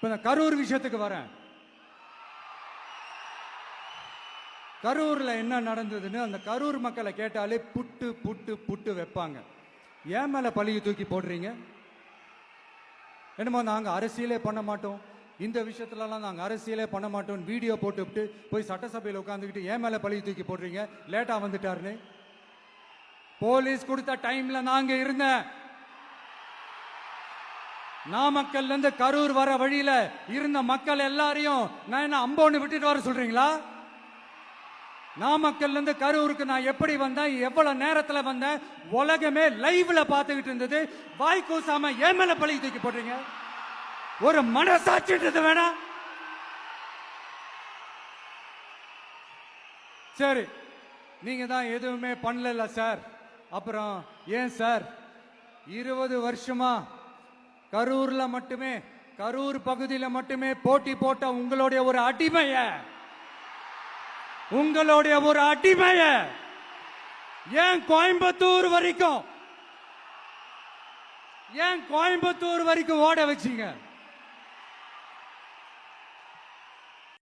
இப்ப கரூர் விஷயத்துக்கு வரேன். கரூர்ல என்ன நடந்ததுன்னு அந்த கரூர் மக்களை கேட்டாலே புட்டு புட்டு புட்டு வைப்பாங்க. ஏன் மேல பழிய தூக்கி போடுறீங்க? என்னமோ நாங்க அரசியலே பண்ண மாட்டோம், இந்த விஷயத்துலலாம் நாங்க அரசியலே பண்ண மாட்டோம் வீடியோ போட்டுவிட்டு போய் சட்டசபையில் உட்காந்துக்கிட்டு ஏன் மேல பழிய தூக்கி போடுறீங்க? லேட்டா வந்துட்டாருன்னு போலீஸ் கொடுத்த டைம்ல நாங்க இருந்தேன். நாமக்கல்ல இருந்து கரூர் வர வழியில இருந்த மக்கள் எல்லாரையும் நான் என்ன அம்போன்னு விட்டுட்டு வர சொல்றீங்களா? நாமக்கல்ல இருந்து கரூருக்கு நான் எப்படி வந்தேன், எவ்வளவு நேரத்துல வந்தேன், உலகமே லைவ்ல பார்த்துக்கிட்டு இருந்தது. வாய் கூசாம ஏன் மேல பழி தூக்கி போடுறீங்க? ஒரு மனசாட்சின்றது வேணா? சரி, நீங்க தான் எதுவுமே பண்ணல சார். அப்புறம் ஏன் சார் 20 வருஷமா கரூர்ல மட்டுமே, கரூர் பகுதியில மட்டுமே போட்டி போட்ட உங்களுடைய ஒரு அடிமைய ஏன் கோயம்புத்தூர் வரைக்கும் ஓட வச்சீங்க?